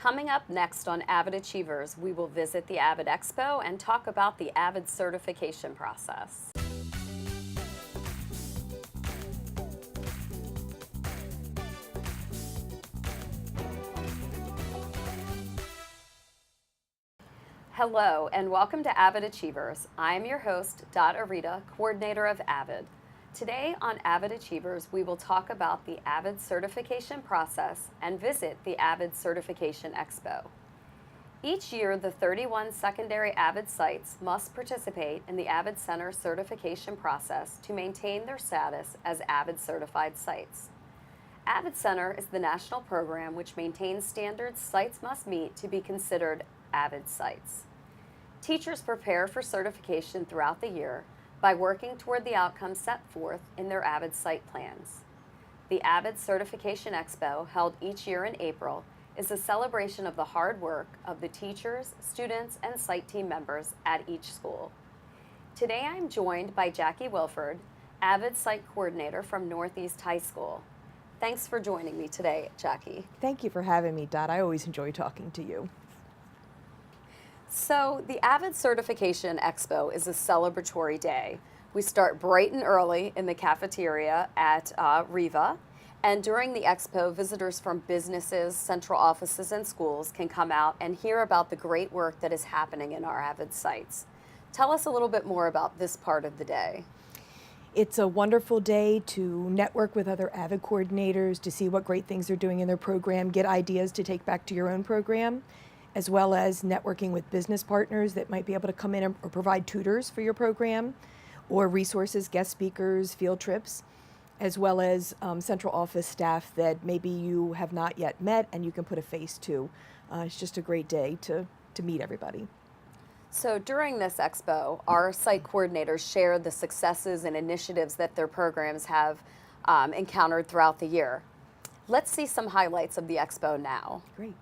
Coming up next on AVID Achievers, we will visit the AVID Expo and talk about the AVID certification process. Hello and welcome to AVID Achievers. I am your host, Arida, coordinator of AVID. Today on AVID Achievers, we will talk about the AVID certification process and visit the AVID Certification Expo. Each year, the 31 secondary AVID sites must participate in the AVID Center certification process to maintain their status as AVID certified sites. AVID Center is the national program which maintains standards sites must meet to be considered AVID sites. Teachers prepare for certification throughout the year by working toward the outcomes set forth in their AVID site plans. The AVID Certification Expo, held each year in April, is a celebration of the hard work of the teachers, students, and site team members at each school. Today I'm joined by Jackie Wilford, AVID Site Coordinator from Northeast High School. Thanks for joining me today, Jackie. Thank you for having me, Dot. I always enjoy talking to you. So the AVID Certification Expo is a celebratory day. We start bright and early in the cafeteria at Riva, and during the expo, visitors from businesses, central offices, and schools can come out and hear about the great work that is happening in our AVID sites. Tell us a little bit more about this part of the day. It's a wonderful day to network with other AVID coordinators, to see what great things they're doing in their program, get ideas to take back to your own program, as well as networking with business partners that might be able to come in or provide tutors for your program, or resources, guest speakers, field trips, as well as central office staff that maybe you have not yet met and you can put a face to. It's just a great day to meet everybody. So during this expo, our site coordinators share the successes and initiatives that their programs have encountered throughout the year. Let's see some highlights of the expo now. Great.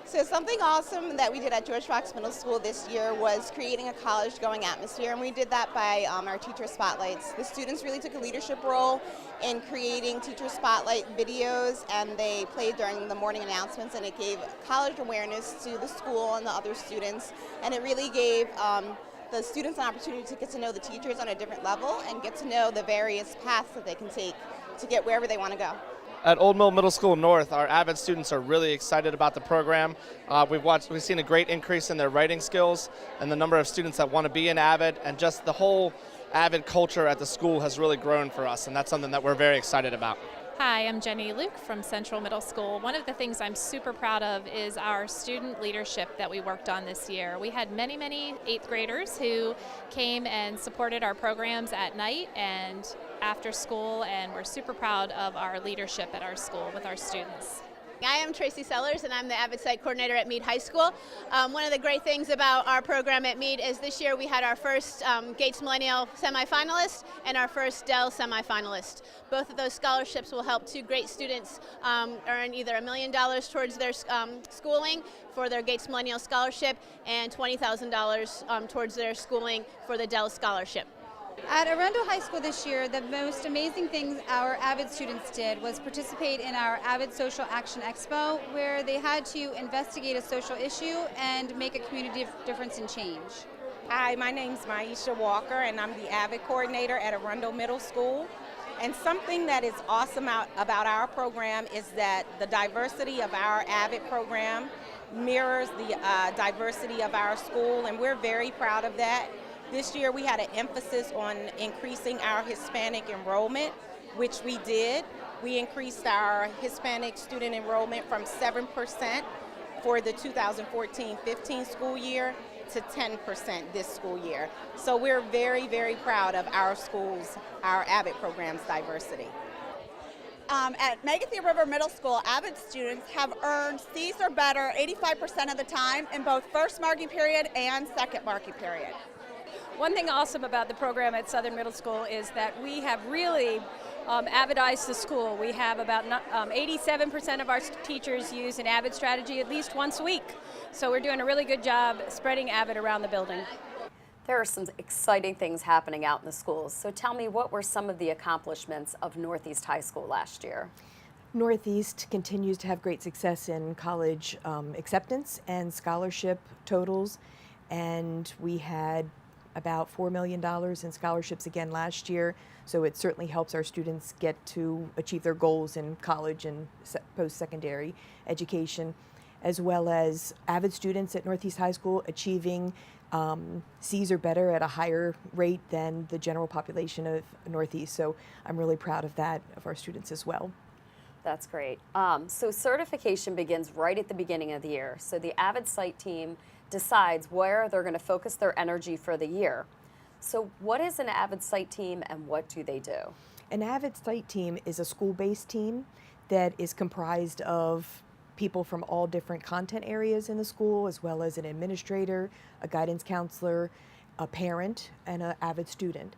So something awesome that we did at George Fox Middle School this year was creating a college-going atmosphere, and we did that by our teacher spotlights. The students really took a leadership role in creating teacher spotlight videos, and they played during the morning announcements, and it gave college awareness to the school and the other students, and it really gave the students an opportunity to get to know the teachers on a different level and get to know the various paths that they can take to get wherever they want to go. At Old Mill Middle School North, our AVID students are really excited about the program. We've seen a great increase in their writing skills and the number of students that want to be in AVID, and just the whole AVID culture at the school has really grown for us, and that's something that we're very excited about. Hi, I'm Jenny Luke from Central Middle School. One of the things I'm super proud of is our student leadership that we worked on this year. We had many 8th graders who came and supported our programs at night and after school, and we're super proud of our leadership at our school with our students. I am Tracy Sellers, and I'm the AVID Site Coordinator at Meade High School. One of the great things about our program at Meade is this year we had our first Gates Millennial semifinalist and our first Dell semifinalist. Both of those scholarships will help 2 great students earn either $1 million towards their schooling for their Gates Millennial Scholarship and $20,000 towards their schooling for the Dell Scholarship. At Arundel High School this year, the most amazing things our AVID students did was participate in our AVID Social Action Expo, where they had to investigate a social issue and make a community difference and change. Hi, my name's Miesha Walker, and I'm the AVID coordinator at Arundel Middle School. And something that is awesome about our program is that the diversity of our AVID program mirrors the diversity of our school, and we're very proud of that. This year we had an emphasis on increasing our Hispanic enrollment, which we did. We increased our Hispanic student enrollment from 7% for the 2014-15 school year to 10% this school year. So we're very proud of our schools, our AVID program's diversity. At Magathie River Middle School, AVID students have earned C's or better 85% of the time in both first marking period and second marking period. One thing awesome about the program at Southern Middle School is that we have really AVIDized the school. We have about 87% of our teachers use an AVID strategy at least once a week. So we're doing a really good job spreading AVID around the building. There are some exciting things happening out in the schools. So tell me, what were some of the accomplishments of Northeast High School last year? Northeast continues to have great success in college acceptance and scholarship totals, and we had about $4 million in scholarships again last year, so it certainly helps our students get to achieve their goals in college and post-secondary education, as well as AVID students at Northeast High School achieving C's or better at a higher rate than the general population of Northeast. So I'm really proud of that, of our students as well. That's great. So certification begins right at the beginning of the year. So the AVID site team decides where they're going to focus their energy for the year. So what is an AVID site team and what do they do? An AVID site team is a school-based team that is comprised of people from all different content areas in the school, as well as an administrator, a guidance counselor, a parent, and an AVID student.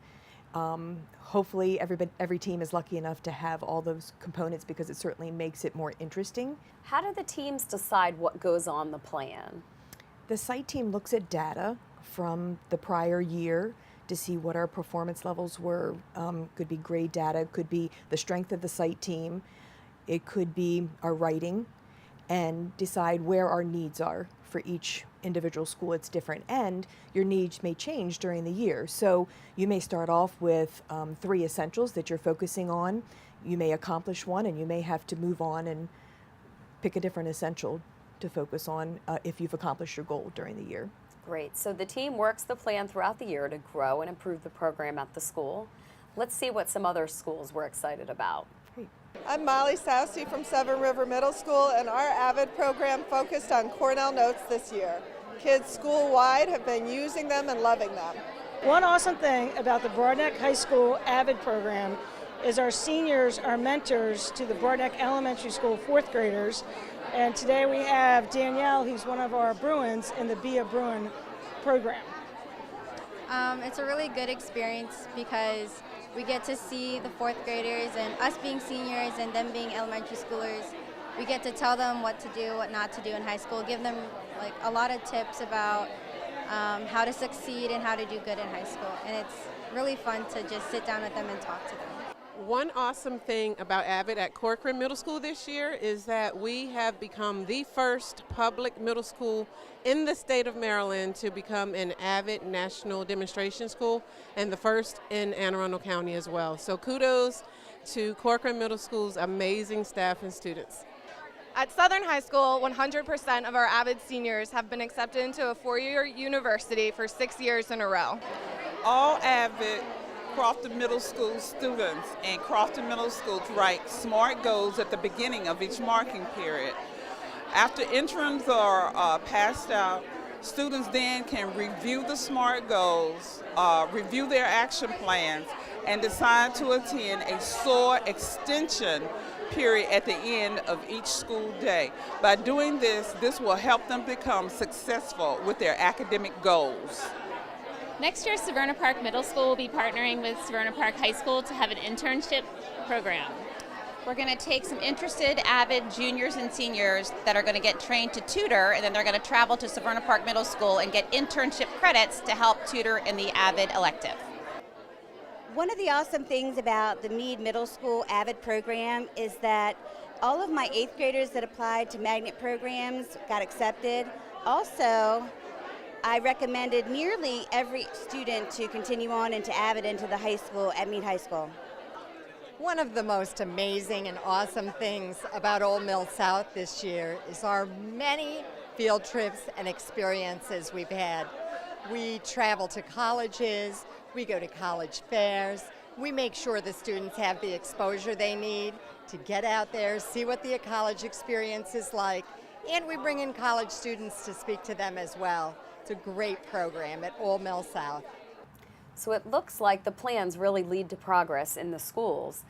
Hopefully every team is lucky enough to have all those components because it certainly makes it more interesting. How do the teams decide what goes on the plan? The site team looks at data from the prior year to see what our performance levels were. Could be grade data, could be the strength of the site team, it could be our writing, and decide where our needs are for each individual school. It's different, and your needs may change during the year. So you may start off with 3 essentials that you're focusing on. You may accomplish one, and you may have to move on and pick a different essential to focus on if you've accomplished your goal during the year. Great. So the team works the plan throughout the year to grow and improve the program at the school. Let's see what some other schools were excited about. Great. I'm Sause from Severn River Middle School, and our AVID program focused on Cornell Notes this year. Kids school-wide have been using them and loving them. One awesome thing about the Broadneck High School AVID program is our seniors are mentors to the Broadneck Elementary School 4th graders. And today we have Danielle, who's one of our Bruins in the Be a Bruin program. It's a really good experience because we get to see the 4th graders, and us being seniors and them being elementary schoolers, we get to tell them what to do, what not to do in high school, give them like a lot of tips about how to succeed and how to do good in high school. And it's really fun to just sit down with them and talk to them. One awesome thing about AVID at Corcoran Middle School this year is that we have become the first public middle school in the state of Maryland to become an AVID National Demonstration School, and the first in Anne Arundel County as well. So kudos to Corcoran Middle School's amazing staff and students. At Southern High School, 100% of our AVID seniors have been accepted into a 4-year university for 6 years in a row. All AVID Crofton Middle School students and Crofton Middle Schools write SMART goals at the beginning of each marking period. After interims are passed out, students then can review the SMART goals, review their action plans, and decide to attend a SOAR extension period at the end of each school day. By doing this, this will help them become successful with their academic goals. Next year, Severna Park Middle School will be partnering with Severna Park High School to have an internship program. We're going to take some interested AVID juniors and seniors that are going to get trained to tutor, and then they're going to travel to Severna Park Middle School and get internship credits to help tutor in the AVID elective. One of the awesome things about the Meade Middle School AVID program is that all of my 8th graders that applied to magnet programs got accepted. Also, I recommended nearly every student to continue on into AVID into the high school at Meade High School. One of the most amazing and awesome things about Old Mill South this year is our many field trips and experiences we've had. We travel to colleges, we go to college fairs, we make sure the students have the exposure they need to get out there, see what the college experience is like, and we bring in college students to speak to them as well. It's a great program at Old Mill South. So it looks like the plans really lead to progress in the schools.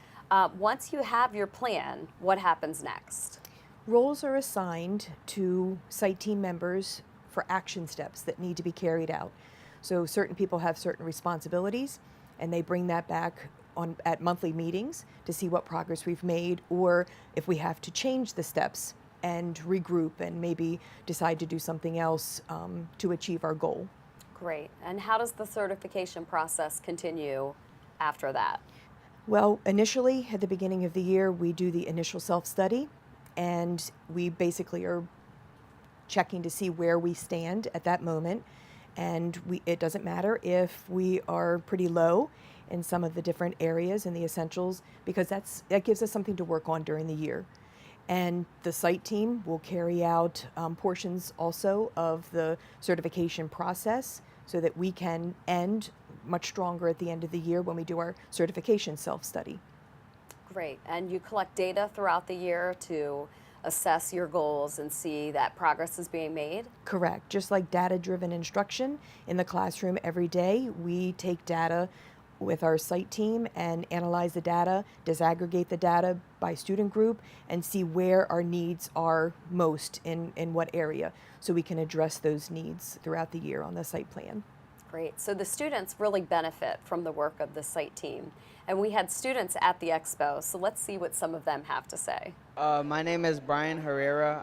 Once you have your plan, what happens next? Roles are assigned to site team members for action steps that need to be carried out. So certain people have certain responsibilities, and they bring that back at monthly meetings to see what progress we've made, or if we have to change the steps and regroup and maybe decide to do something else to achieve our goal. Great. And how does the certification process continue after that? Well, initially, at the beginning of the year, we do the initial self-study, and we basically are checking to see where we stand at that moment. And it doesn't matter if we are pretty low in some of the different areas and the essentials, because that gives us something to work on during the year. And the site team will carry out portions also of the certification process so that we can end much stronger at the end of the year when we do our certification self-study. Great. And you collect data throughout the year to assess your goals and see that progress is being made? Correct. Just like data-driven instruction in the classroom every day, we take data with our site team and analyze the data, disaggregate the data by student group, and see where our needs are most in what area, so we can address those needs throughout the year on the site plan. Great. So the students really benefit from the work of the site team. And we had students at the expo, so let's see what some of them have to say. My name is Brian Herrera.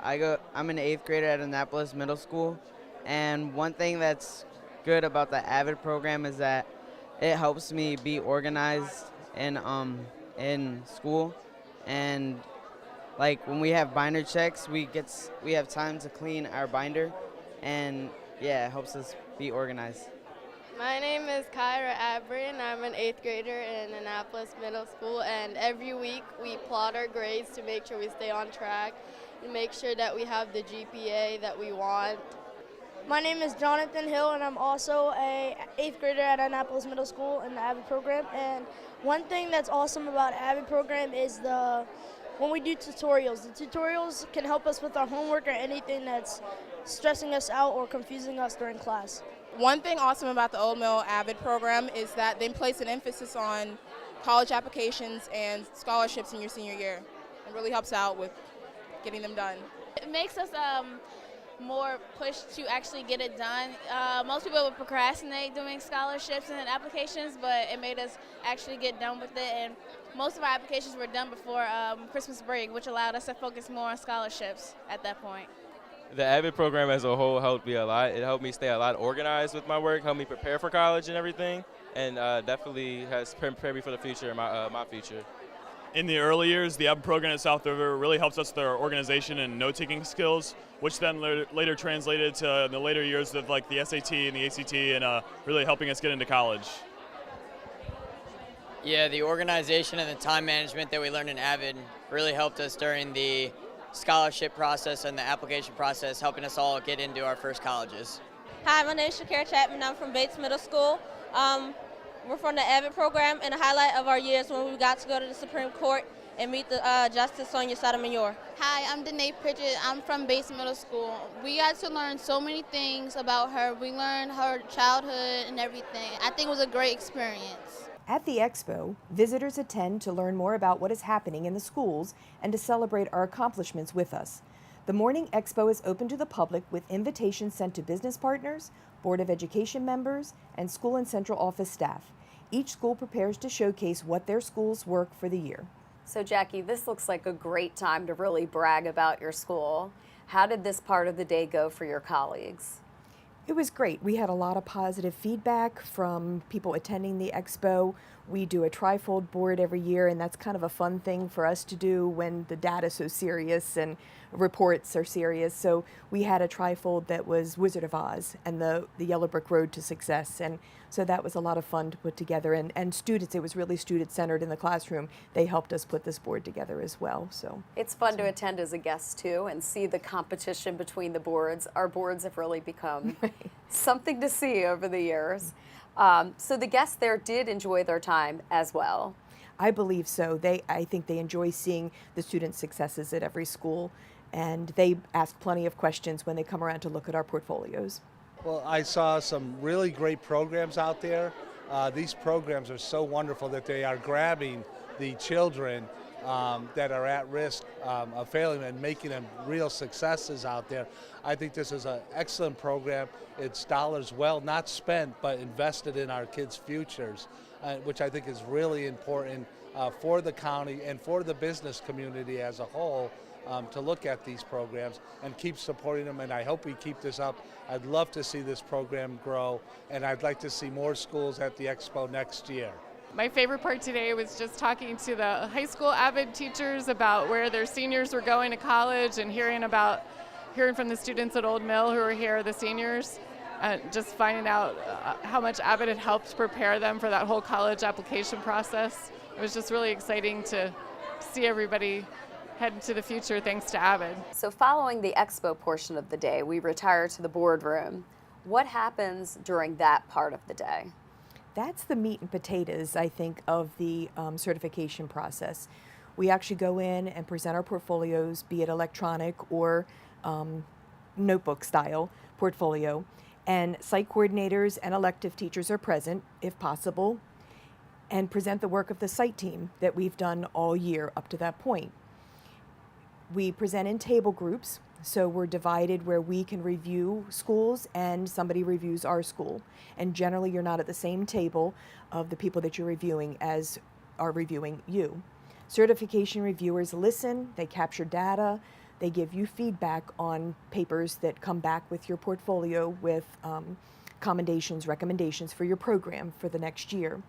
I'm an 8th grader at Annapolis Middle School. And one thing that's good about the AVID program is that it helps me be organized in school. And like when we have binder checks, we have time to clean our binder. And yeah, it helps us be organized. My name is Kyra Aberin. I'm an 8th grader in Annapolis Middle School, and every week we plot our grades to make sure we stay on track and make sure that we have the GPA that we want. My name is Jonathan Hill, and I'm also a 8th grader at Annapolis Middle School in the AVID program. And one thing that's awesome about AVID program is when we do tutorials. The tutorials can help us with our homework or anything that's stressing us out or confusing us during class. One thing awesome about the Old Mill AVID program is that they place an emphasis on college applications and scholarships in your senior year. It really helps out with getting them done. It makes us more pushed to actually get it done. Most people would procrastinate doing scholarships and applications, but it made us actually get done with it. And most of our applications were done before Christmas break, which allowed us to focus more on scholarships at that point. The AVID program as a whole helped me a lot. It helped me stay a lot organized with my work, helped me prepare for college and everything, and definitely has prepared me for the future, my future. In the early years, the AVID program at South River really helps us with our organization and note-taking skills, which then later translated to the later years of like the SAT and the ACT, and really helping us get into college. Yeah, the organization and the time management that we learned in AVID really helped us during the scholarship process and the application process, helping us all get into our first colleges. Hi, my name is Shakira Chapman. I'm from Bates Middle School. We're from the AVID program, and the highlight of our year is when we got to go to the Supreme Court and meet the Justice Sonia Sotomayor. Hi, I'm Danae Pritchett. I'm from Bates Middle School. We got to learn so many things about her. We learned her childhood and everything. I think it was a great experience. At the expo, visitors attend to learn more about what is happening in the schools and to celebrate our accomplishments with us. The morning expo is open to the public with invitations sent to business partners, Board of Education members, and school and central office staff. Each school prepares to showcase what their school's work for the year. So Jackie, this looks like a great time to really brag about your school. How did this part of the day go for your colleagues? It was great. We had a lot of positive feedback from people attending the expo. We do a trifold board every year, and that's kind of a fun thing for us to do when the data's so serious and reports are serious. So we had a trifold that was Wizard of Oz and the Yellow Brick Road to Success. And so that was a lot of fun to put together. And students, it was really student-centered in the classroom. They helped us put this board together as well. So it's fun to attend as a guest too and see the competition between the boards. Our boards have really become something to see over the years. So the guests there did enjoy their time as well. I believe so. I think they enjoy seeing the student successes at every school, and they ask plenty of questions when they come around to look at our portfolios. Well, I saw some really great programs out there. These programs are so wonderful that they are grabbing the children that are at risk of failing and making them real successes out there. I think this is an excellent program. It's dollars well not spent but invested in our kids' futures, which I think is really important for the county and for the business community as a whole to look at these programs and keep supporting them, and I hope we keep this up. I'd love to see this program grow, and I'd like to see more schools at the expo next year. My favorite part today was just talking to the high school AVID teachers about where their seniors were going to college and hearing from the students at Old Mill who were here, the seniors, just finding out how much AVID had helped prepare them for that whole college application process. It was just really exciting to see everybody head into the future thanks to AVID. So following the expo portion of the day, we retire to the boardroom. What happens during that part of the day? That's the meat and potatoes, I think, of the certification process. We actually go in and present our portfolios, be it electronic or notebook style portfolio, and site coordinators and elective teachers are present, if possible, and present the work of the site team that we've done all year up to that point. We present in table groups, so we're divided where we can review schools and somebody reviews our school. And generally you're not at the same table of the people that you're reviewing as are reviewing you. Certification reviewers listen, they capture data, they give you feedback on papers that come back with your portfolio with commendations, recommendations for your program for the next year.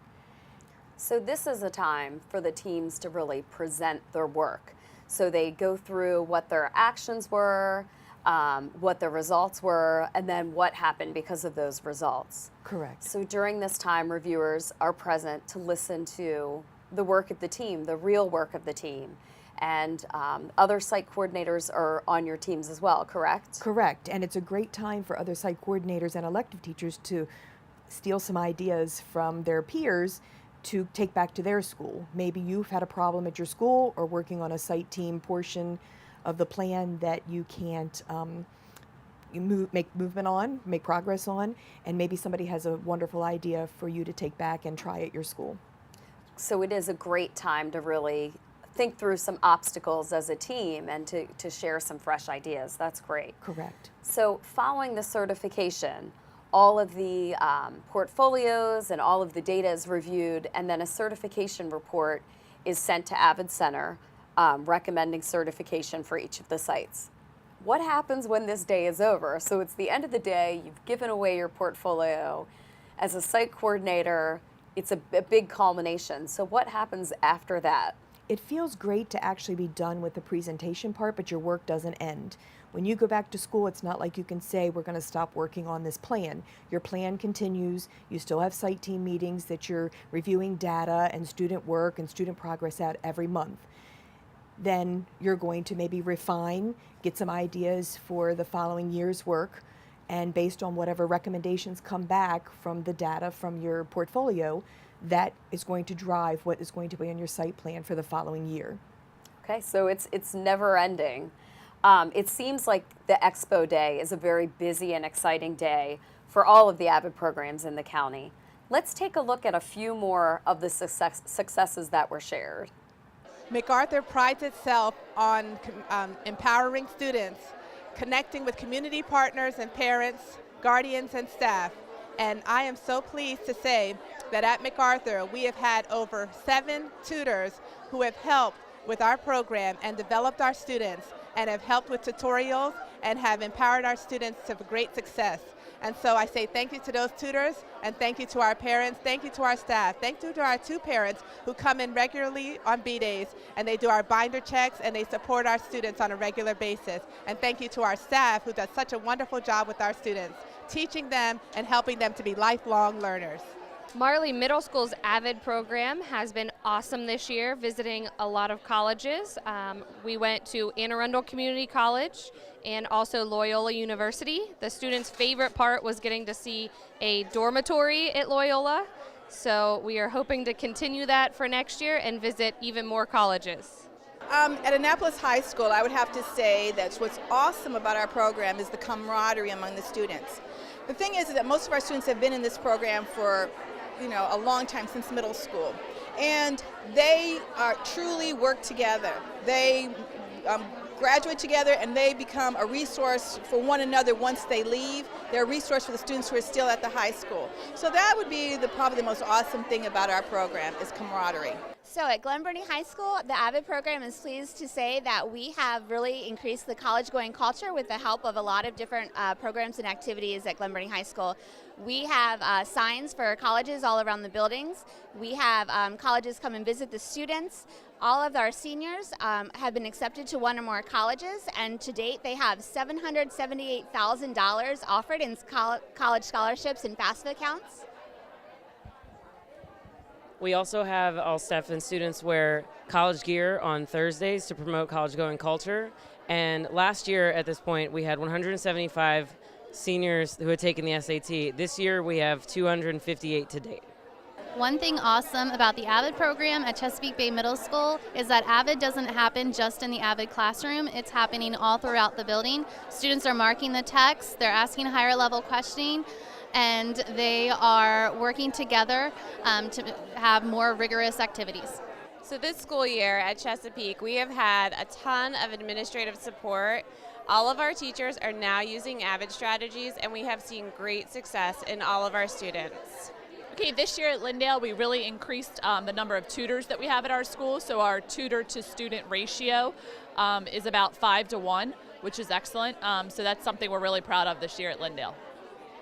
So this is a time for the teams to really present their work. So they go through what their actions were, what the results were, and then what happened because of those results. Correct. So during this time, reviewers are present to listen to the work of the team, the real work of the team. And other site coordinators are on your teams as well, correct? Correct. And it's a great time for other site coordinators and elective teachers to steal some ideas from their peers to take back to their school. Maybe you've had a problem at your school or working on a site team portion of the plan that you can't make movement on, make progress on, and maybe somebody has a wonderful idea for you to take back and try at your school. So it is a great time to really think through some obstacles as a team and to share some fresh ideas. That's great. Correct. So following the certification, all of the portfolios and all of the data is reviewed, and then a certification report is sent to AVID Center recommending certification for each of the sites. What happens when this day is over? So it's the end of the day, you've given away your portfolio. As a site coordinator, it's a big culmination. So what happens after that? It feels great to actually be done with the presentation part, but your work doesn't end. When you go back to school, it's not like you can say, we're going to stop working on this plan. Your plan continues. You still have site team meetings that you're reviewing data and student work and student progress at every month. Then you're going to maybe refine, get some ideas for the following year's work, and based on whatever recommendations come back from the data from your portfolio, that is going to drive what is going to be on your site plan for the following year. Okay, so it's never ending. It seems like the Expo Day is a very busy and exciting day for all of the AVID programs in the county. Let's take a look at a few more of the successes that were shared. MacArthur prides itself on empowering students, connecting with community partners and parents, guardians, and staff. And I am so pleased to say that at MacArthur we have had over 7 tutors who have helped with our program and developed our students and have helped with tutorials and have empowered our students to great success. And so I say thank you to those tutors, and thank you to our parents, thank you to our staff, thank you to our 2 parents who come in regularly on B-days, and they do our binder checks and they support our students on a regular basis. And thank you to our staff who does such a wonderful job with our students, teaching them and helping them to be lifelong learners. Marley Middle School's AVID program has been awesome this year, visiting a lot of colleges. We went to Arundel Community College and also Loyola University. The students' favorite part was getting to see a dormitory at Loyola. So we are hoping to continue that for next year and visit even more colleges. At Annapolis High School, I would have to say that what's awesome about our program is the camaraderie among the students. The thing is that most of our students have been in this program for a long time, since middle school. And they truly work together. They graduate together and they become a resource for one another once they leave. They're a resource for the students who are still at the high school. So that would be probably the most awesome thing about our program is camaraderie. So at Glen Burnie High School, the AVID program is pleased to say that we have really increased the college-going culture with the help of a lot of different programs and activities at Glen Burnie High School. We have signs for colleges all around the buildings. We have colleges come and visit the students. All of our seniors have been accepted to one or more colleges, and to date they have $778,000 offered in college scholarships and FAFSA accounts. We also have all staff and students wear college gear on Thursdays to promote college-going culture. And last year at this point, we had 175 seniors who had taken the SAT. This year, we have 258 to date. One thing awesome about the AVID program at Chesapeake Bay Middle School is that AVID doesn't happen just in the AVID classroom. It's happening all throughout the building. Students are marking the text, they're asking higher level questioning, and they are working together to have more rigorous activities. So this school year at Chesapeake, we have had a ton of administrative support. All of our teachers are now using AVID strategies, and we have seen great success in all of our students. Okay, this year at Lyndale, we really increased the number of tutors that we have at our school. So our tutor to student ratio is about 5 to 1, which is excellent. So that's something we're really proud of this year at Lyndale.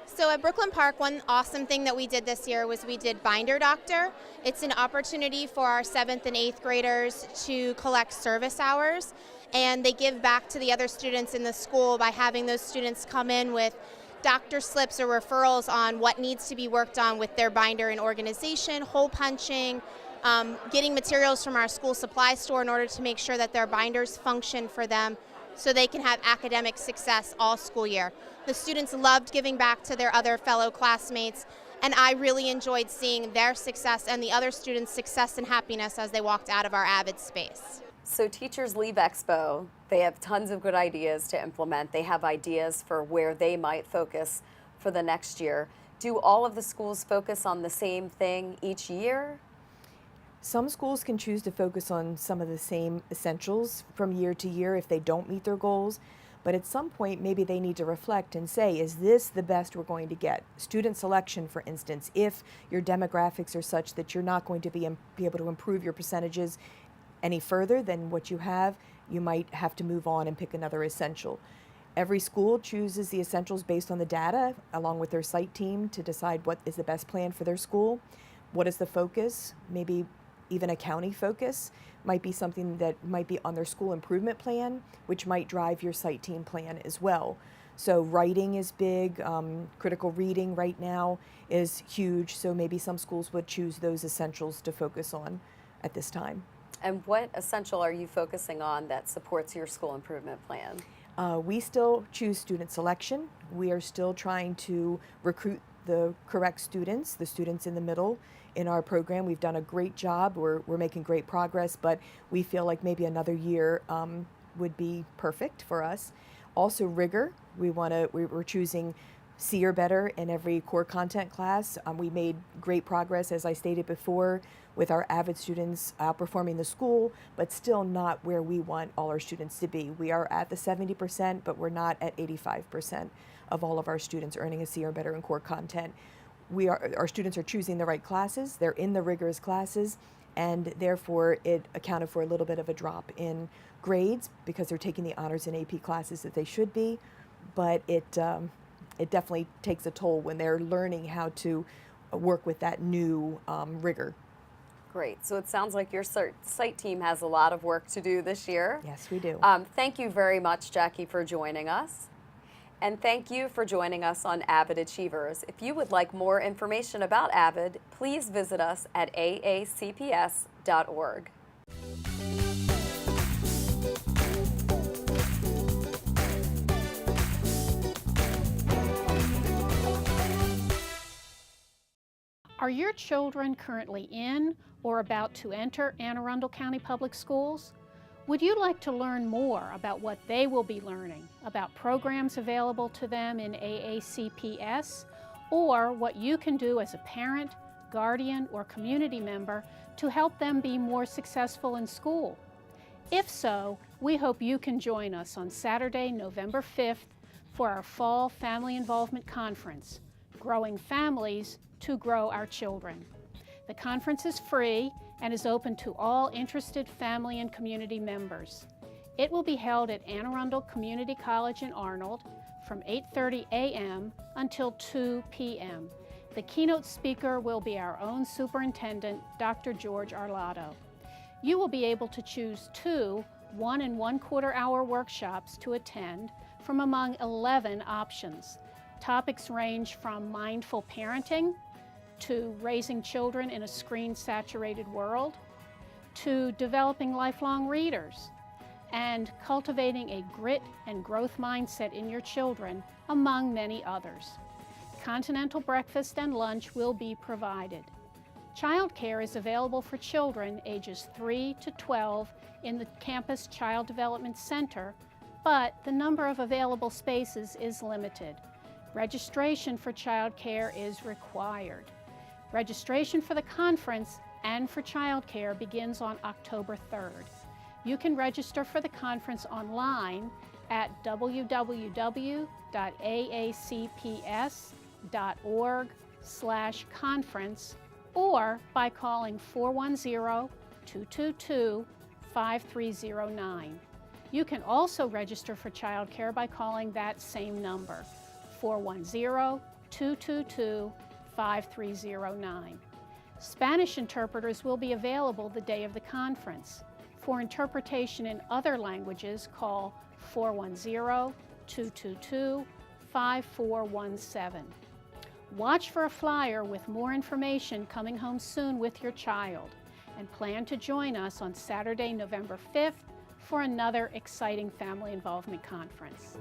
So at Brooklyn Park, one awesome thing that we did this year was we did Binder Doctor. It's an opportunity for our 7th and 8th graders to collect service hours, and they give back to the other students in the school by having those students come in with doctor slips or referrals on what needs to be worked on with their binder and organization, hole punching, getting materials from our school supply store in order to make sure that their binders function for them so they can have academic success all school year. The students loved giving back to their other fellow classmates, and I really enjoyed seeing their success and the other students' success and happiness as they walked out of our AVID space. So Teachers Leave Expo, they have tons of good ideas to implement. They have ideas for where they might focus for the next year. Do all of the schools focus on the same thing each year? Some schools can choose to focus on some of the same essentials from year to year if they don't meet their goals. But at some point, maybe they need to reflect and say, is this the best we're going to get? Student selection, for instance, if your demographics are such that you're not going to be able to improve your percentages any further than what you have, you might have to move on and pick another essential. Every school chooses the essentials based on the data, along with their site team, to decide what is the best plan for their school. What is the focus? Maybe even a county focus might be something that might be on their school improvement plan, which might drive your site team plan as well. So writing is big, critical reading right now is huge, so maybe some schools would choose those essentials to focus on at this time. And what essential are you focusing on that supports your school improvement plan? We still choose student selection. We are still trying to recruit the correct students, the students in the middle in our program. We've done a great job. We're making great progress, but we feel like maybe another year would be perfect for us. Also rigor. We're choosing C or better in every core content class. We made great progress, as I stated before, with our AVID students outperforming the school, but still not where we want all our students to be. We are at the 70%, but we're not at 85% of all of our students earning a C or better in core content. Our students are choosing the right classes, they're in the rigorous classes, and therefore it accounted for a little bit of a drop in grades because they're taking the honors and AP classes that they should be, but it definitely takes a toll when they're learning how to work with that new rigor. Great. So it sounds like your site team has a lot of work to do this year. Yes, we do. Thank you very much, Jackie, for joining us. And thank you for joining us on AVID Achievers. If you would like more information about AVID, please visit us at aacps.org. Are your children currently in or about to enter Anne Arundel County Public Schools? Would you like to learn more about what they will be learning, about programs available to them in AACPS, or what you can do as a parent, guardian, or community member to help them be more successful in school? If so, we hope you can join us on Saturday, November 5th for our Fall Family Involvement Conference, Growing Families to Grow Our Children. The conference is free and is open to all interested family and community members. It will be held at Anne Arundel Community College in Arnold from 8:30 a.m. until 2 p.m. The keynote speaker will be our own superintendent, Dr. George Arlotto. You will be able to choose 2 1 1/4 hour workshops to attend from among 11 options. Topics range from mindful parenting to raising children in a screen-saturated world to developing lifelong readers and cultivating a grit and growth mindset in your children, among many others. Continental breakfast and lunch will be provided. Childcare is available for children ages 3 to 12 in the Campus Child Development Center, but the number of available spaces is limited. Registration for childcare is required. Registration for the conference and for childcare begins on October 3rd. You can register for the conference online at www.aacps.org/conference or by calling 410-222-5309. You can also register for childcare by calling that same number, 410-222-5309. Spanish interpreters will be available the day of the conference. For interpretation in other languages, call 410-222-5417. Watch for a flyer with more information coming home soon with your child, and plan to join us on Saturday, November 5th for another exciting family involvement conference.